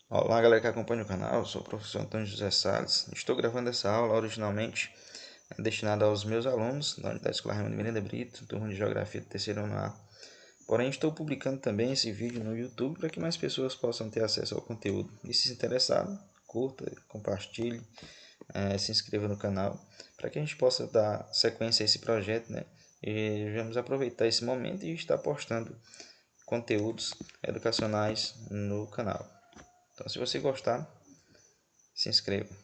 Olá, galera que acompanha o canal, eu sou o professor Antônio José Salles. Estou gravando essa aula originalmente destinada aos meus alunos da Unidade Escolar Raimundo Miranda Brito, turma de Geografia do terceiro ano A. Porém, estou publicando também esse vídeo no YouTube para que mais pessoas possam ter acesso ao conteúdo. E se interessado, curta, compartilhe, se inscreva no canal, para que a gente possa dar sequência a esse projeto, né? E vamos aproveitar esse momento e estar postando conteúdos educacionais no canal. Então, se você gostar, se inscreva.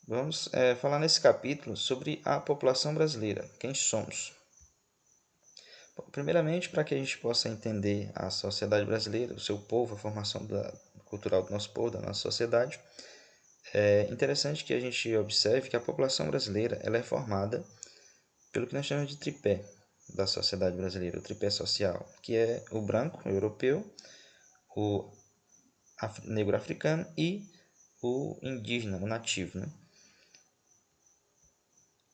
Vamos falar nesse capítulo sobre a população brasileira, quem somos. Bom, primeiramente, para que a gente possa entender a sociedade brasileira, o seu povo, a formação cultural do nosso povo, da nossa sociedade, é interessante que a gente observe que a população brasileira ela é formada pelo que nós chamamos de tripé da sociedade brasileira, o tripé social, que é o branco, o europeu, o negro africano e o indígena, o nativo, né?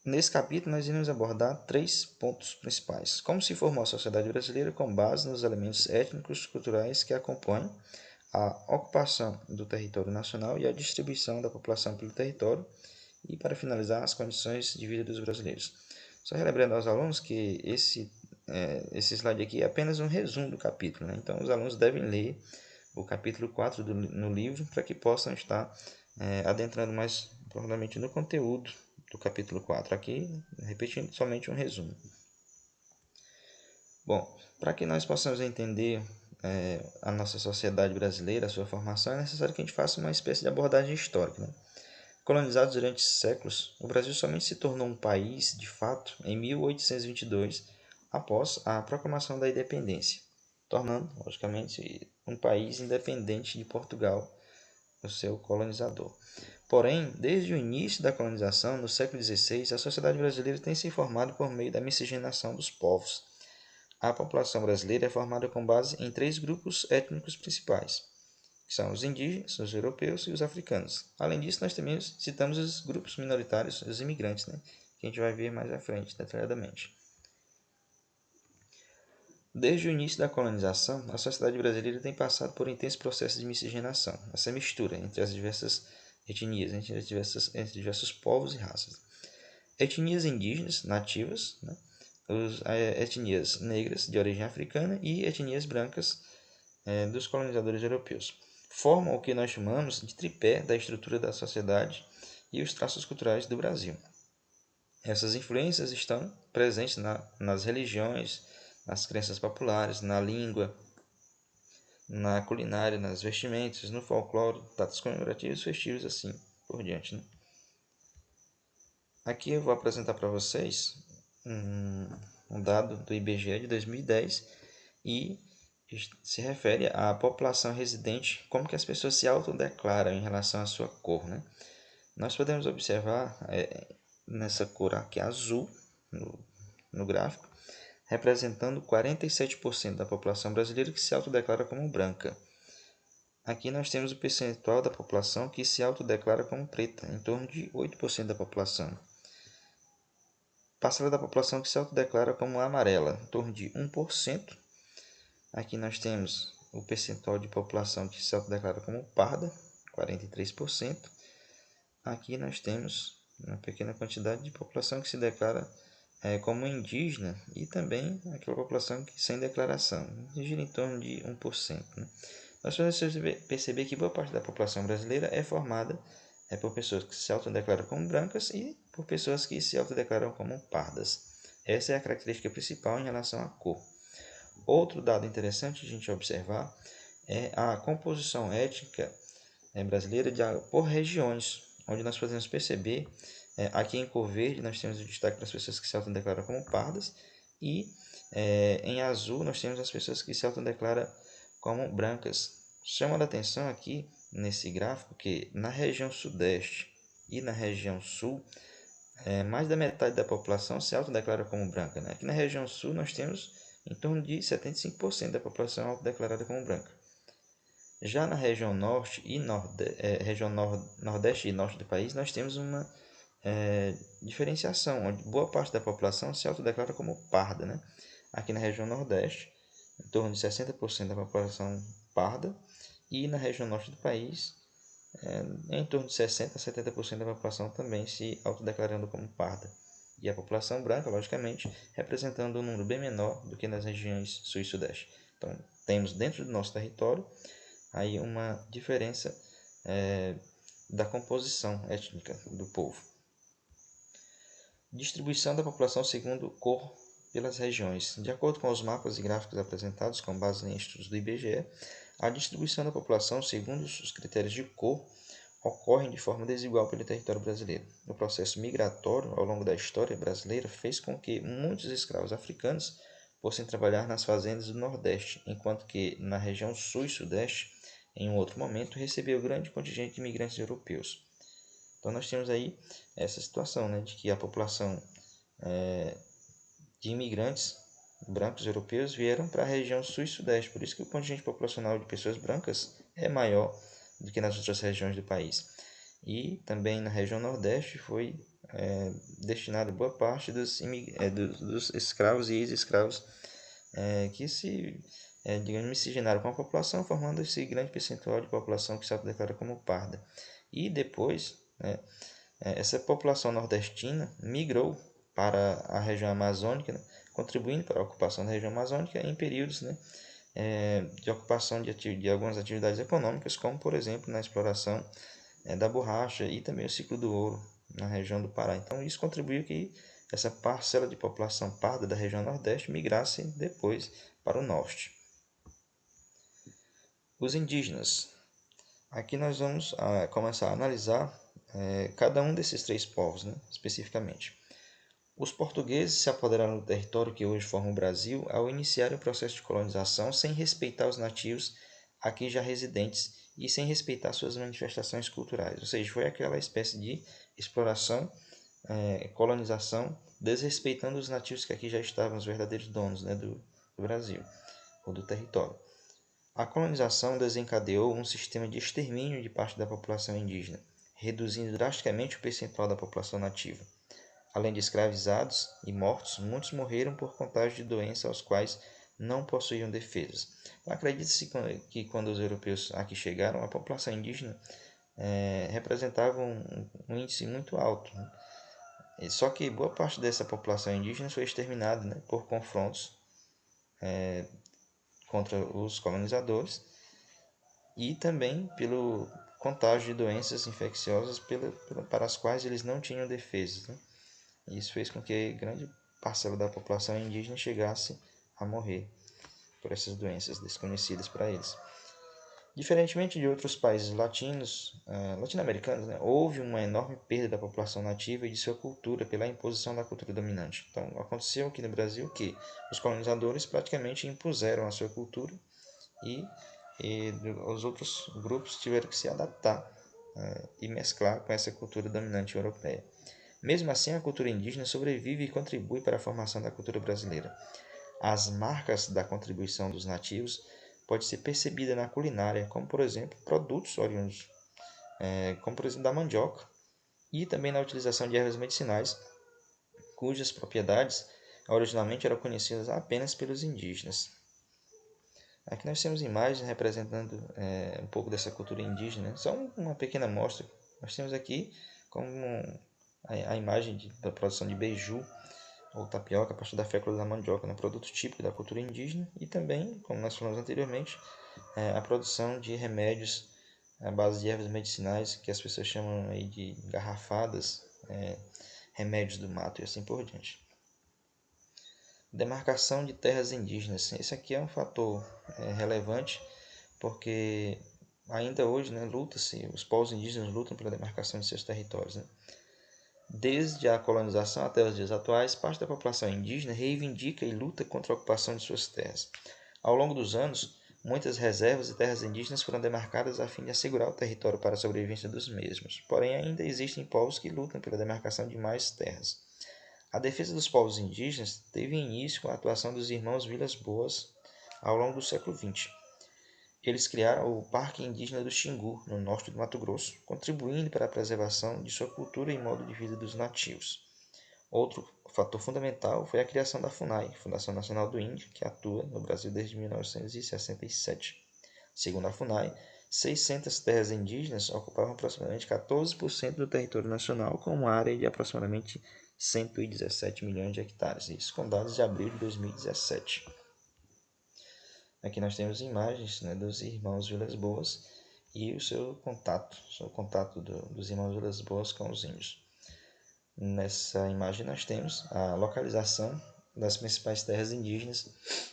Nesse capítulo, nós iremos abordar três pontos principais. Como se formou a sociedade brasileira com base nos elementos étnicos e culturais que acompanham a ocupação do território nacional e a distribuição da população pelo território e, para finalizar, as condições de vida dos brasileiros. Só relembrando aos alunos que esse slide aqui é apenas um resumo do capítulo, né? Então, os alunos devem ler o capítulo 4 no livro para que possam estar adentrando mais profundamente no conteúdo do capítulo 4. Aqui, repetindo somente um resumo. Bom, para que nós possamos entender a nossa sociedade brasileira, a sua formação, é necessário que a gente faça uma espécie de abordagem histórica, né? Colonizado durante séculos, o Brasil somente se tornou um país, de fato, em 1822, após a proclamação da independência, tornando, logicamente, um país independente de Portugal, o seu colonizador. Porém, desde o início da colonização, no século XVI, a sociedade brasileira tem se formado por meio da miscigenação dos povos. A população brasileira é formada com base em três grupos étnicos principais, que são os indígenas, os europeus e os africanos. Além disso, nós também citamos os grupos minoritários, os imigrantes, né? Que a gente vai ver mais à frente, detalhadamente. Desde o início da colonização, a sociedade brasileira tem passado por um intenso processo de miscigenação, essa mistura entre as diversas etnias, entre diversos povos e raças. Etnias indígenas, nativas, né? Etnias negras, de origem africana, e etnias brancas dos colonizadores europeus. Formam o que nós chamamos de tripé da estrutura da sociedade e os traços culturais do Brasil. Essas influências estão presentes nas religiões, nas crenças populares, na língua, na culinária, nas vestimentas, no folclore, datas comemorativas, festivos, assim por diante, né? Aqui eu vou apresentar para vocês um dado do IBGE de 2010 e se refere à população residente, como que as pessoas se autodeclaram em relação à sua cor, né? Nós podemos observar nessa cor aqui azul, no gráfico, representando 47% da população brasileira que se autodeclara como branca. Aqui nós temos o percentual da população que se autodeclara como preta, em torno de 8% da população. Parcela da população que se autodeclara como amarela, em torno de 1%. Aqui nós temos o percentual de população que se autodeclara como parda, 43%. Aqui nós temos uma pequena quantidade de população que se declara como indígena e também aquela população que sem declaração, gira em torno de 1%. Né? Nós podemos perceber que boa parte da população brasileira é formada por pessoas que se autodeclaram como brancas e por pessoas que se autodeclaram como pardas. Essa é a característica principal em relação à cor. Outro dado interessante de a gente observar é a composição étnica brasileira por regiões, onde nós podemos perceber, aqui em cor verde nós temos o destaque das pessoas que se autodeclaram como pardas e em azul nós temos as pessoas que se autodeclaram como brancas. Chama a atenção aqui nesse gráfico que na região sudeste e na região sul, mais da metade da população se autodeclara como branca, né? Aqui na região sul nós temos em torno de 75% da população autodeclarada como branca. Já na região norte e nordeste e norte do país, nós temos uma diferenciação, onde boa parte da população se autodeclara como parda, né? Aqui na região nordeste, em torno de 60% da população parda, e na região norte do país, em torno de 60% a 70% da população também se autodeclarando como parda. E a população branca, logicamente, representando um número bem menor do que nas regiões sul e sudeste. Então, temos dentro do nosso território aí uma diferença da composição étnica do povo. Distribuição da população segundo cor pelas regiões. De acordo com os mapas e gráficos apresentados com base em estudos do IBGE, a distribuição da população segundo os critérios de cor ocorre de forma desigual pelo território brasileiro. O processo migratório ao longo da história brasileira fez com que muitos escravos africanos fossem trabalhar nas fazendas do Nordeste, enquanto que na região Sul e Sudeste, em um outro momento, recebeu grande contingente de imigrantes europeus. Então nós temos aí essa situação, né, de que a população de imigrantes brancos europeus vieram para a região sul e sudeste, por isso que o contingente populacional de pessoas brancas é maior do que nas outras regiões do país. E também na região nordeste foi destinada boa parte dos escravos e ex-escravos que digamos, miscigenaram com a população, formando esse grande percentual de população que se autodeclara como parda. E depois, essa população nordestina migrou para a região amazônica, né, contribuindo para a ocupação da região amazônica em períodos de ocupação de algumas atividades econômicas, como por exemplo na exploração da borracha e também o ciclo do ouro na região do Pará. Então isso contribuiu que essa parcela de população parda da região nordeste migrasse depois para o norte. Os indígenas. Aqui nós vamos começar a analisar cada um desses três povos, né, especificamente. Os portugueses se apoderaram do território que hoje forma o Brasil ao iniciar o processo de colonização sem respeitar os nativos aqui já residentes e sem respeitar suas manifestações culturais. Ou seja, foi aquela espécie de exploração, colonização, desrespeitando os nativos que aqui já estavam, os verdadeiros donos, né, do Brasil ou do território. A colonização desencadeou um sistema de extermínio de parte da população indígena, reduzindo drasticamente o percentual da população nativa. Além de escravizados e mortos, muitos morreram por contágio de doenças aos quais não possuíam defesas. Acredita-se que quando os europeus aqui chegaram, a população indígena representava um índice muito alto. Né? Só que boa parte dessa população indígena foi exterminada, né, por confrontos contra os colonizadores e também pelo contágio de doenças infecciosas para as quais eles não tinham defesas. Né? Isso fez com que grande parcela da população indígena chegasse a morrer por essas doenças desconhecidas para eles. Diferentemente de outros países latino-americanos, né, houve uma enorme perda da população nativa e de sua cultura pela imposição da cultura dominante. Então, aconteceu aqui no Brasil que os colonizadores praticamente impuseram a sua cultura e os outros grupos tiveram que se adaptar e mesclar com essa cultura dominante europeia. Mesmo assim, a cultura indígena sobrevive e contribui para a formação da cultura brasileira. As marcas da contribuição dos nativos pode ser percebida na culinária, como por exemplo produtos oriundos, como por exemplo da mandioca, e também na utilização de ervas medicinais, cujas propriedades originalmente eram conhecidas apenas pelos indígenas. Aqui nós temos imagens representando um pouco dessa cultura indígena, só uma pequena amostra. Nós temos aqui como a imagem da produção de beiju ou tapioca a partir da fécula da mandioca, um produto típico da cultura indígena, e também, como nós falamos anteriormente, a produção de remédios à base de ervas medicinais, que as pessoas chamam aí de garrafadas, remédios do mato e assim por diante. Demarcação de terras indígenas. Esse aqui é um fator relevante, porque ainda hoje, né, luta-se, os povos indígenas lutam pela demarcação de seus territórios. Né? Desde a colonização até os dias atuais, parte da população indígena reivindica e luta contra a ocupação de suas terras. Ao longo dos anos, muitas reservas e terras indígenas foram demarcadas a fim de assegurar o território para a sobrevivência dos mesmos. Porém, ainda existem povos que lutam pela demarcação de mais terras. A defesa dos povos indígenas teve início com a atuação dos irmãos Vilas Boas ao longo do século XX. Eles criaram o Parque Indígena do Xingu, no norte do Mato Grosso, contribuindo para a preservação de sua cultura e modo de vida dos nativos. Outro fator fundamental foi a criação da FUNAI, Fundação Nacional do Índio, que atua no Brasil desde 1967. Segundo a FUNAI, 600 terras indígenas ocupavam aproximadamente 14% do território nacional, com uma área de aproximadamente 117 milhões de hectares, isso com dados de abril de 2017. Aqui nós temos imagens, né, dos irmãos Vilas Boas e o seu contato dos irmãos Vilas Boas com os índios. Nessa imagem nós temos a localização das principais terras indígenas,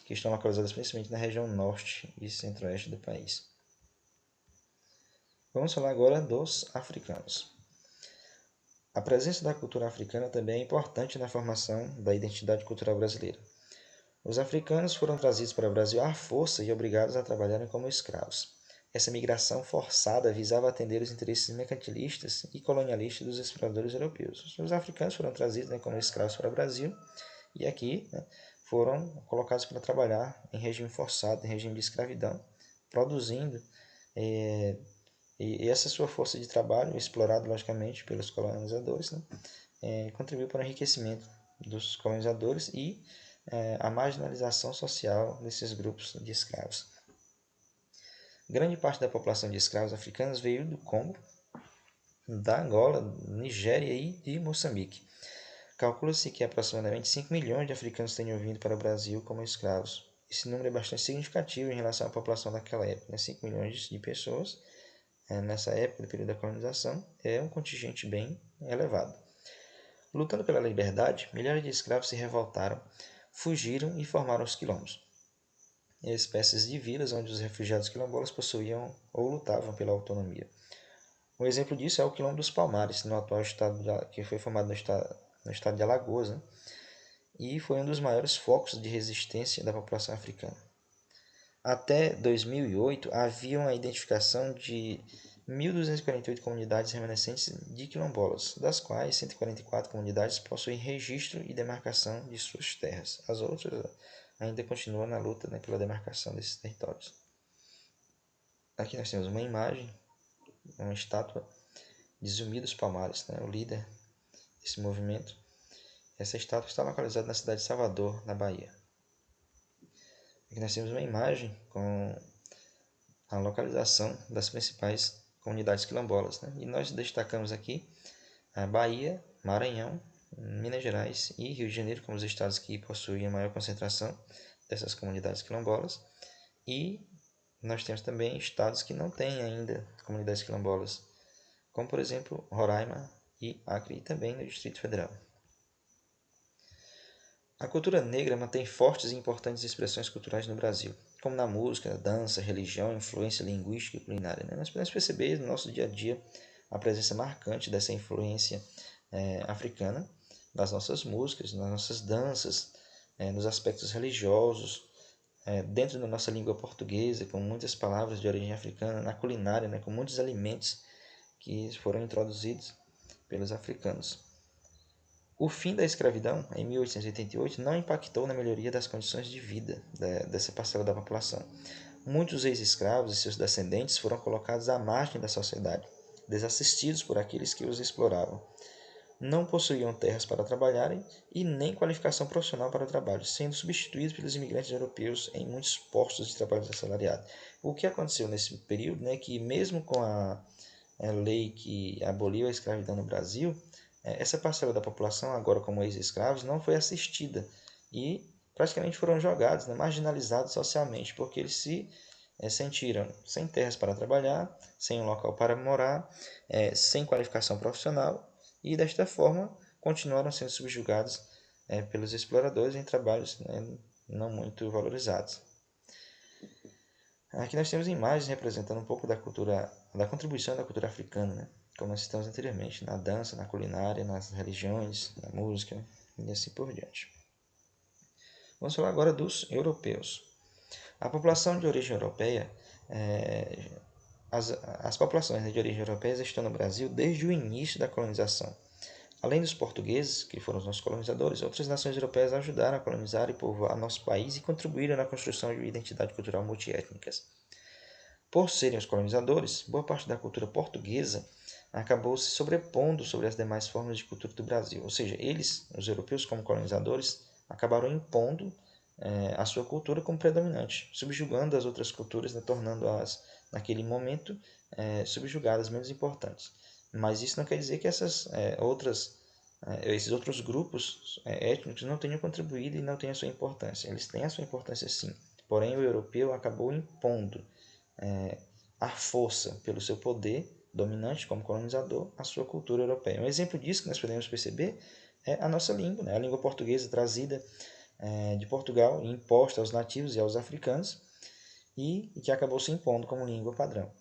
que estão localizadas principalmente na região norte e centro-oeste do país. Vamos falar agora dos africanos. A presença da cultura africana também é importante na formação da identidade cultural brasileira. Os africanos foram trazidos para o Brasil à força e obrigados a trabalharem como escravos. Essa migração forçada visava atender os interesses mercantilistas e colonialistas dos exploradores europeus. Os africanos foram trazidos, né, como escravos para o Brasil e aqui, né, foram colocados para trabalhar em regime forçado, em regime de escravidão, produzindo, e essa sua força de trabalho, explorada logicamente pelos colonizadores, né, contribuiu para o enriquecimento dos colonizadores e a marginalização social desses grupos de escravos. Grande parte da população de escravos africanos veio do Congo, da Angola, Nigéria e de Moçambique. Calcula-se que aproximadamente 5 milhões de africanos tenham vindo para o Brasil como escravos. Esse número é bastante significativo em relação à população daquela época. 5 milhões de pessoas nessa época, no período da colonização, é um contingente bem elevado. Lutando pela liberdade, milhares de escravos se revoltaram, fugiram e formaram os quilombos, espécies de vilas onde os refugiados quilombolas possuíam ou lutavam pela autonomia. Um exemplo disso é o Quilombo dos Palmares, no atual estado que foi formado no estado de Alagoas, né? E foi um dos maiores focos de resistência da população africana. Até 2008, havia uma identificação de 1.248 comunidades remanescentes de quilombolas, das quais 144 comunidades possuem registro e demarcação de suas terras. As outras ainda continuam na luta, né, pela demarcação desses territórios. Aqui nós temos uma imagem, uma estátua de Zumbi dos Palmares, né, o líder desse movimento. Essa estátua está localizada na cidade de Salvador, na Bahia. Aqui nós temos uma imagem com a localização das principais comunidades quilombolas, né? E nós destacamos aqui a Bahia, Maranhão, Minas Gerais e Rio de Janeiro como os estados que possuem a maior concentração dessas comunidades quilombolas. E nós temos também estados que não têm ainda comunidades quilombolas, como por exemplo Roraima e Acre, e também no Distrito Federal. A cultura negra mantém fortes e importantes expressões culturais no Brasil, como na música, dança, religião, influência linguística e culinária. Né? Nós podemos perceber no nosso dia a dia a presença marcante dessa influência africana nas nossas músicas, nas nossas danças, nos aspectos religiosos, dentro da nossa língua portuguesa, com muitas palavras de origem africana, na culinária, né, com muitos alimentos que foram introduzidos pelos africanos. O fim da escravidão, em 1888, não impactou na melhoria das condições de vida dessa parcela da população. Muitos ex-escravos e seus descendentes foram colocados à margem da sociedade, desassistidos por aqueles que os exploravam. Não possuíam terras para trabalharem e nem qualificação profissional para o trabalho, sendo substituídos pelos imigrantes europeus em muitos postos de trabalho assalariado. O que aconteceu nesse período, né, que mesmo com a lei que aboliu a escravidão no Brasil, essa parcela da população, agora como ex-escravos, não foi assistida e praticamente foram jogados, né, marginalizados socialmente, porque eles se sentiram sem terras para trabalhar, sem um local para morar, sem qualificação profissional e, desta forma, continuaram sendo subjugados pelos exploradores em trabalhos, né, não muito valorizados. Aqui nós temos imagens representando um pouco da contribuição da cultura africana, né? Como nós citamos anteriormente, na dança, na culinária, nas religiões, na música e assim por diante. Vamos falar agora dos europeus. A população de origem europeia, as populações de origem europeia estão no Brasil desde o início da colonização. Além dos portugueses, que foram os nossos colonizadores, outras nações europeias ajudaram a colonizar e povoar nosso país e contribuíram na construção de uma identidade cultural multiétnicas. Por serem os colonizadores, boa parte da cultura portuguesa acabou se sobrepondo sobre as demais formas de cultura do Brasil. Ou seja, eles, os europeus como colonizadores, acabaram impondo a sua cultura como predominante, subjugando as outras culturas, né, tornando-as naquele momento, subjugadas, menos importantes. Mas isso não quer dizer que esses outros grupos étnicos não tenham contribuído e não tenham a sua importância. Eles têm a sua importância sim. Porém, o europeu acabou impondo à força, pelo seu poder dominante como colonizador, a sua cultura europeia. Um exemplo disso que nós podemos perceber é a nossa língua, né? A língua portuguesa trazida de Portugal e imposta aos nativos e aos africanos, e que acabou se impondo como língua padrão.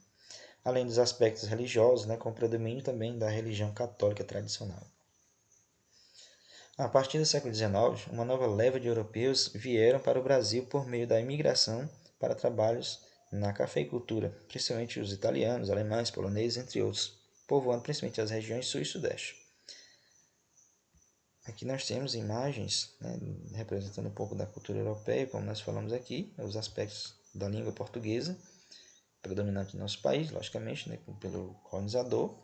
Além dos aspectos religiosos, né, com o predomínio também da religião católica tradicional. A partir do século XIX, uma nova leva de europeus vieram para o Brasil por meio da imigração para trabalhos na cafeicultura, principalmente os italianos, alemães, poloneses, entre outros, povoando principalmente as regiões sul e sudeste. Aqui nós temos imagens, né, representando um pouco da cultura europeia, como nós falamos aqui, os aspectos da língua portuguesa, predominante no nosso país, logicamente, né, pelo colonizador,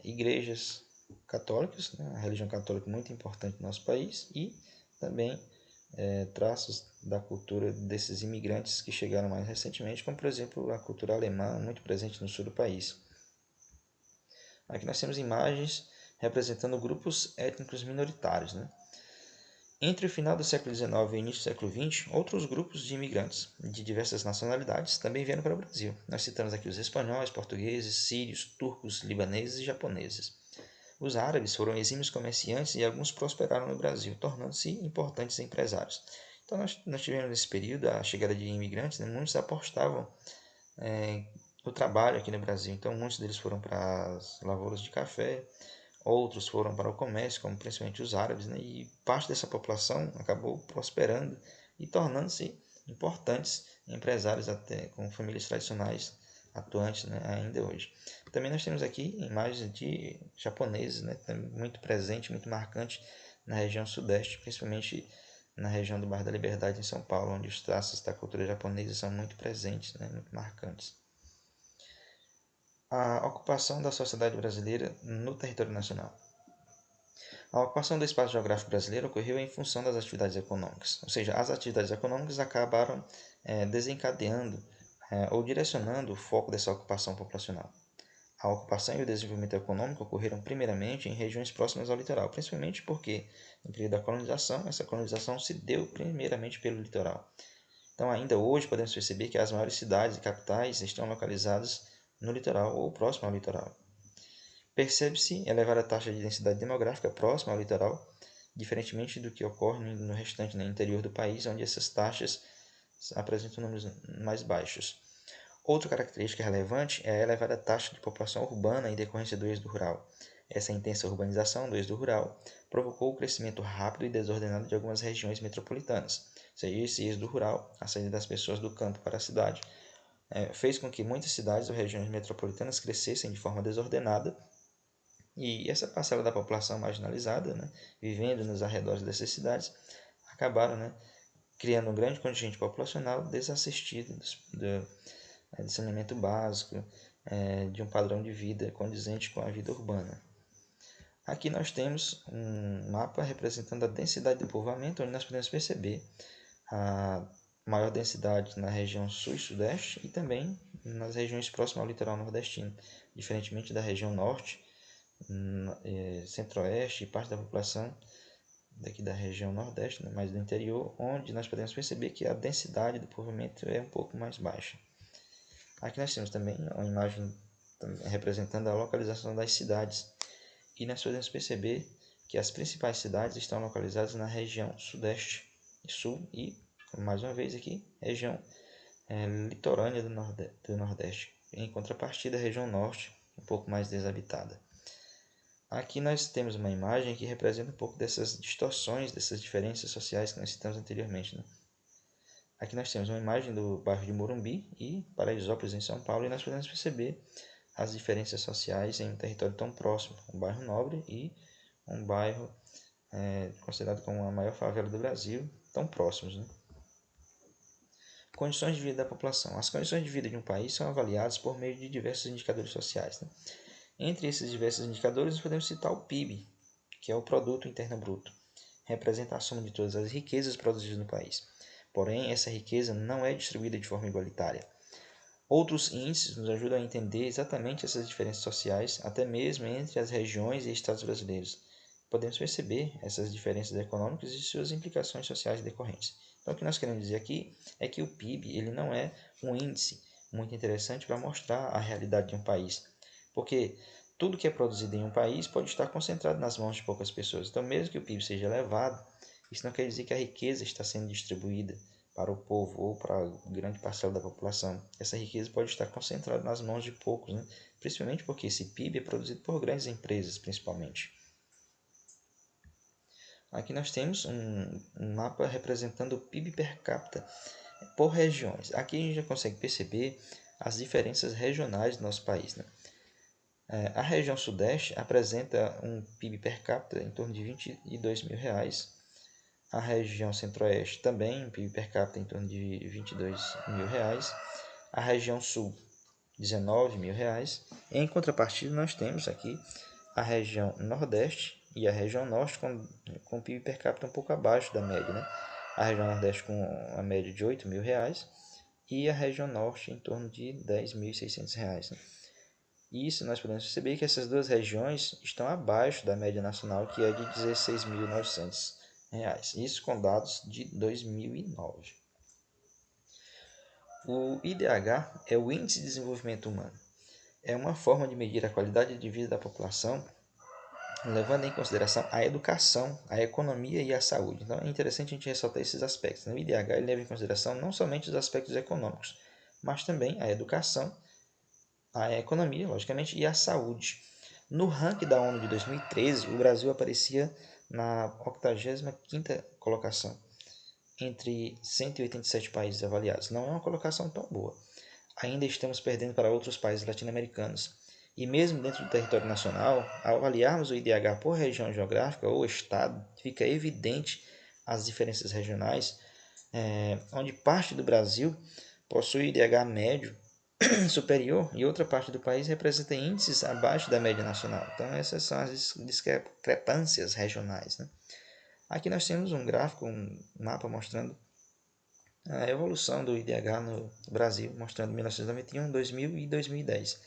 igrejas católicas, né, a religião católica muito importante no nosso país, e também traços da cultura desses imigrantes que chegaram mais recentemente, como por exemplo a cultura alemã, muito presente no sul do país. Aqui nós temos imagens representando grupos étnicos minoritários, né? Entre o final do século XIX e o início do século XX, outros grupos de imigrantes de diversas nacionalidades também vieram para o Brasil. Nós citamos aqui os espanhóis, portugueses, sírios, turcos, libaneses e japoneses. Os árabes foram exímios comerciantes e alguns prosperaram no Brasil, tornando-se importantes empresários. Então nós tivemos nesse período a chegada de imigrantes, né? Muitos apostavam no trabalho aqui no Brasil. Então muitos deles foram para as lavouras de café, outros foram para o comércio, como principalmente os árabes, né? E parte dessa população acabou prosperando e tornando-se importantes empresários até com famílias tradicionais atuantes, né, ainda hoje. Também nós temos aqui imagens de japoneses, né, muito presente, muito marcante na região sudeste, principalmente na região do bairro da Liberdade em São Paulo, onde os traços da cultura japonesa são muito presentes, né, muito marcantes. A ocupação da sociedade brasileira no território nacional. A ocupação do espaço geográfico brasileiro ocorreu em função das atividades econômicas, ou seja, as atividades econômicas acabaram desencadeando ou direcionando o foco dessa ocupação populacional. A ocupação e o desenvolvimento econômico ocorreram primeiramente em regiões próximas ao litoral, principalmente porque, no período da colonização, essa colonização se deu primeiramente pelo litoral. Então, ainda hoje, podemos perceber que as maiores cidades e capitais estão localizadas no litoral ou próximo ao litoral. Percebe-se elevada taxa de densidade demográfica próxima ao litoral, diferentemente do que ocorre no restante, no interior do país, onde essas taxas apresentam números mais baixos. Outra característica relevante é a elevada taxa de população urbana em decorrência do êxodo rural. Essa intensa urbanização do êxodo rural provocou o crescimento rápido e desordenado de algumas regiões metropolitanas. Ou seja, esse êxodo rural, a saída das pessoas do campo para a cidade, fez com que muitas cidades ou regiões metropolitanas crescessem de forma desordenada, e essa parcela da população marginalizada, né, vivendo nos arredores dessas cidades, acabaram, né, criando um grande contingente populacional desassistido do saneamento básico, de um padrão de vida condizente com a vida urbana. Aqui nós temos um mapa representando a densidade do povoamento, onde nós podemos perceber a maior densidade na região sul e sudeste e também nas regiões próximas ao litoral nordestino, diferentemente da região norte, centro-oeste e parte da população daqui da região nordeste, né, mais do interior, onde nós podemos perceber que a densidade do povoamento é um pouco mais baixa. Aqui nós temos também uma imagem representando a localização das cidades, e nós podemos perceber que as principais cidades estão localizadas na região sudeste e sul e, mais uma vez aqui, região litorânea do nordeste, em contrapartida a região norte, um pouco mais desabitada. Aqui nós temos uma imagem que representa um pouco dessas distorções, dessas diferenças sociais que nós citamos anteriormente, né? Aqui nós temos uma imagem do bairro de Morumbi e Paraisópolis, em São Paulo, e nós podemos perceber as diferenças sociais em um território tão próximo, um bairro nobre e um bairro considerado como a maior favela do Brasil, tão próximos, né? Condições de vida da população. As condições de vida de um país são avaliadas por meio de diversos indicadores sociais, né? Entre esses diversos indicadores, podemos citar o PIB, que é o Produto Interno Bruto. Representa a soma de todas as riquezas produzidas no país. Porém, essa riqueza não é distribuída de forma igualitária. Outros índices nos ajudam a entender exatamente essas diferenças sociais, até mesmo entre as regiões e estados brasileiros. Podemos perceber essas diferenças econômicas e suas implicações sociais decorrentes. Então, o que nós queremos dizer aqui é que o PIB ele não é um índice muito interessante para mostrar a realidade de um país, porque tudo que é produzido em um país pode estar concentrado nas mãos de poucas pessoas. Então, mesmo que o PIB seja elevado, isso não quer dizer que a riqueza está sendo distribuída para o povo ou para grande parcela da população. Essa riqueza pode estar concentrada nas mãos de poucos, né? Principalmente porque esse PIB é produzido por grandes empresas, principalmente. Aqui nós temos um mapa representando o PIB per capita por regiões. Aqui a gente já consegue perceber as diferenças regionais do nosso país, né? A região sudeste apresenta um PIB per capita em torno de R$ 22.000. A região centro-oeste também, um PIB per capita em torno de R$ 22.000. A região sul, R$ 19.000. Em contrapartida, nós temos aqui a região nordeste e a região norte com PIB per capita um pouco abaixo da média, né? A região nordeste com a média de R$ 8.000 e a região norte em torno de R$ 10.600, né? Isso nós podemos perceber que essas duas regiões estão abaixo da média nacional, que é de R$ 16.900. Isso com dados de 2009. O IDH é o Índice de Desenvolvimento Humano. É uma forma de medir a qualidade de vida da população, levando em consideração a educação, a economia e a saúde. Então é interessante a gente ressaltar esses aspectos. O IDH ele leva em consideração não somente os aspectos econômicos, mas também a educação, a economia, logicamente, e a saúde. No ranking da ONU de 2013, o Brasil aparecia na 85ª colocação entre 187 países avaliados. Não é uma colocação tão boa. Ainda estamos perdendo para outros países latino-americanos. E mesmo dentro do território nacional, ao avaliarmos o IDH por região geográfica ou estado, fica evidente as diferenças regionais, onde parte do Brasil possui IDH médio superior e outra parte do país apresenta índices abaixo da média nacional. Então essas são as discrepâncias regionais, né? Aqui nós temos um gráfico, um mapa mostrando a evolução do IDH no Brasil, mostrando 1991, 2000 e 2010.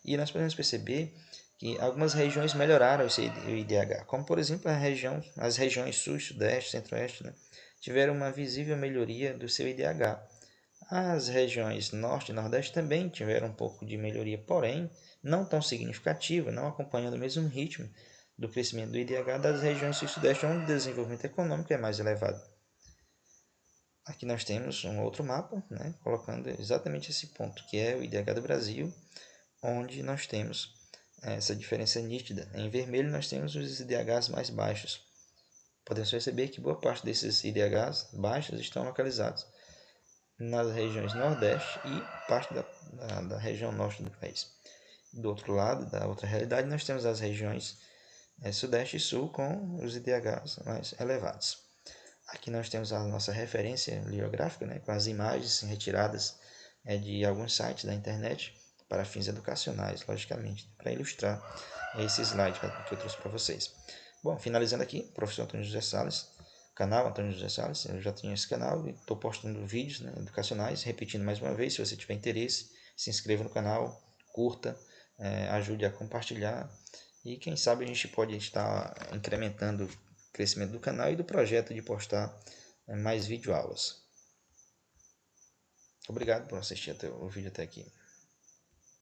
E nós podemos perceber que algumas regiões melhoraram esse IDH, como por exemplo as regiões sul, sudeste, centro-oeste, né, tiveram uma visível melhoria do seu IDH. As regiões norte e nordeste também tiveram um pouco de melhoria, porém não tão significativa, não acompanhando o mesmo ritmo do crescimento do IDH das regiões sul e sudeste, onde o desenvolvimento econômico é mais elevado. Aqui nós temos um outro mapa, né, colocando exatamente esse ponto, que é o IDH do Brasil, onde nós temos essa diferença nítida. Em vermelho nós temos os IDHs mais baixos. Podemos perceber que boa parte desses IDHs baixos estão localizados nas regiões nordeste e parte da região norte do país. Do outro lado, da outra realidade, nós temos as regiões sudeste e sul com os IDHs mais elevados. Aqui nós temos a nossa referência bibliográfica, né, com as imagens retiradas de alguns sites da internet para fins educacionais, logicamente, para ilustrar esse slide que eu trouxe para vocês. Bom, finalizando aqui, professor Antônio José Salles, canal Antônio José Salles, eu já tenho esse canal e estou postando vídeos, né, educacionais, repetindo mais uma vez, se você tiver interesse, se inscreva no canal, curta, ajude a compartilhar e quem sabe a gente pode estar incrementando o crescimento do canal e do projeto de postar mais videoaulas. Obrigado por assistir o vídeo até aqui.